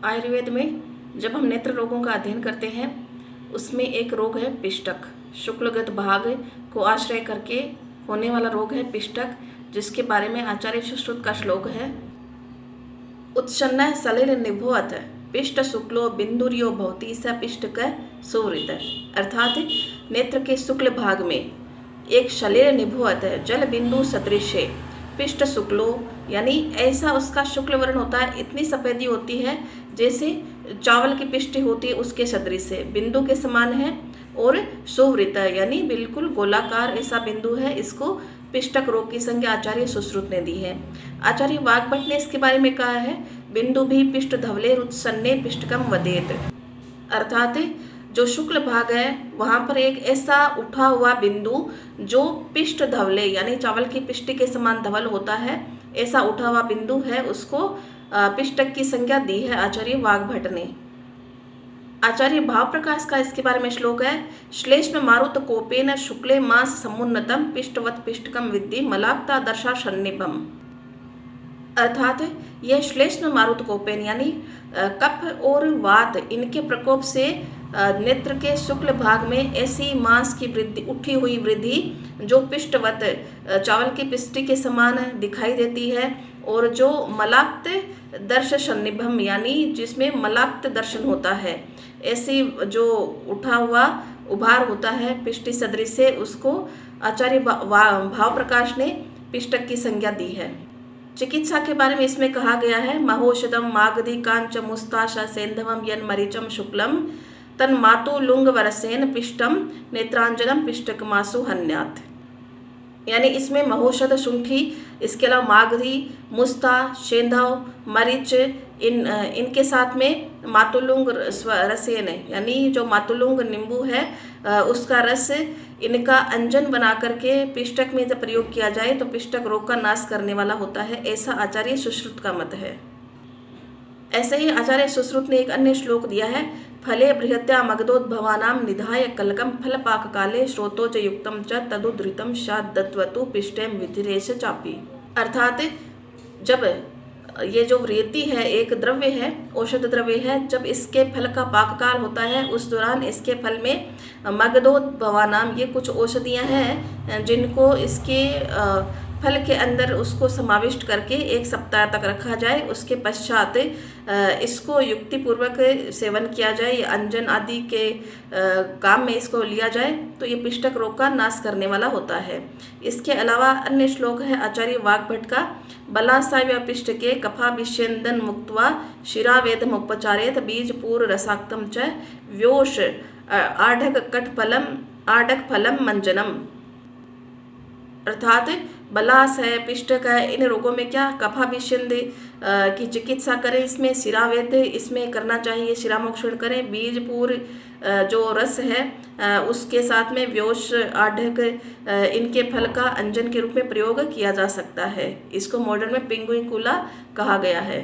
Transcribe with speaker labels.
Speaker 1: आयुर्वेद में जब हम नेत्र रोगों का अध्ययन करते हैं उसमें एक रोग है पिष्टक। शुक्लगत भाग को आश्रय करके होने वाला रोग है पिष्टक, जिसके बारे में आचार्य सुश्रुत का श्लोक है। उत्सन्न सलिल निभोत पिष्ट शुक्लो बिंदुर्यो भवति स पिष्टक सुवृत। अर्थात नेत्र के शुक्ल भाग में एक शलील निभोत जल बिंदु सदृश पिष्ट शुक्लो, यानी ऐसा उसका शुक्ल वर्ण होता है, इतनी सफेदी होती है जैसे चावल की पिष्टि होती है उसके सदृश से, बिंदु के समान है। और सुवृत यानी बिल्कुल गोलाकार ऐसा बिंदु है। इसको पिष्टक रोग की संज्ञा आचार्य सुश्रुत ने दी है। आचार्य वाग्भट ने इसके बारे में कहा है, बिंदु भी पिष्ट धवले उत्सन्ने पिष्टकम वदेत। अर्थात जो शुक्ल भाग है वहाँ पर एक ऐसा उठा हुआ बिंदु जो पिष्ट धवले यानी चावल की पिष्टि के समान धवल होता है, ऐसा उठा हुआ बिंदु है, उसको पिष्टक की संज्ञा दी है आचार्य वाग्भट ने। आचार्य भाव प्रकाश का इसके बारे में श्लोक है, श्लेष्म मारुत कोपेन शुक्ले मास समुन्नतम पिष्टवत पिष्टकम विद्धि मलाक्ता दर्शा सन्निभम। अर्थात यह श्लेष्म मारुत कोपेन यानी कफ और वात, इनके प्रकोप से नेत्र के शुक्ल भाग में ऐसी मांस की वृद्धि, उठी हुई वृद्धि जो पिष्टवत चावल की पिष्टि के समान दिखाई देती है, और जो मलाक्त दर्श सन्निभम यानी जिसमें मलाक्त दर्शन होता है, ऐसी जो उठा हुआ उभार होता है पिष्टि सदृश से, उसको आचार्य भाव प्रकाश ने पिष्टक की संज्ञा दी है। चिकित्सा के बारे में इसमें कहा गया है, महोषधम मागधी कांच मुस्ताशा सेंधवम यन मरीचम शुक्लम तन मातु लुंग वरसेन पिष्टम नेत्रांजनम पिष्टक मासु हन्यात। यानी इसमें महोषध शुंठी, इसके अलावा मागधी, मुस्ता, सेंधव, मरीच, इनके साथ में मातुलुंग रसेन यानी जो मातुलुंग नींबू है उसका रस, इनका अंजन बना करके पिष्टक में जब प्रयोग किया जाए तो पिष्टक रोग का नाश करने वाला होता है, ऐसा आचार्य सुश्रुत का मत है। ऐसे ही आचार्य सुश्रुत ने एक अन्य श्लोक दिया है, फले बृहत्या मगधोद्भवानां निधाय कलकम फलपाक काले श्रोतोच युक्तम च तदुद्धृतम शादत्वतु पिष्टेम विधिरेश चापी। अर्थात जब ये जो रेती है एक द्रव्य है, औषध द्रव्य है, जब इसके फल का पाककाल होता है उस दौरान इसके फल में मगधोद्भवानाम ये कुछ औषधियाँ हैं जिनको इसके फल के अंदर उसको समाविष्ट करके 1 सप्ताह तक रखा जाए। उसके पश्चात इसको युक्तिपूर्वक सेवन किया जाए, या अंजन आदि के काम में इसको लिया जाए तो ये पिष्टक रोग का नाश करने वाला होता है। इसके अलावा अन्य श्लोक है आचार्य वाग्भट का, बलासाव्य पिष्ट के कफाभिष्यंदन मुक्त्वा शिरावेदम उपचारेत बीज पूर्व रसाक्तम च व्योष आढ़क फलम मंजनम। अर्थात बलास है, पिष्टक है, इन रोगों में क्या कफाभिष्यंद की चिकित्सा करें, इसमें शिरावेद इसमें करना चाहिए, शिरामोक्षण करें, बीज पूर्व जो रस है उसके साथ में व्योष आढ़क इनके फल का अंजन के रूप में प्रयोग किया जा सकता है। इसको मॉडर्न में पिंगुइकुला कहा गया है।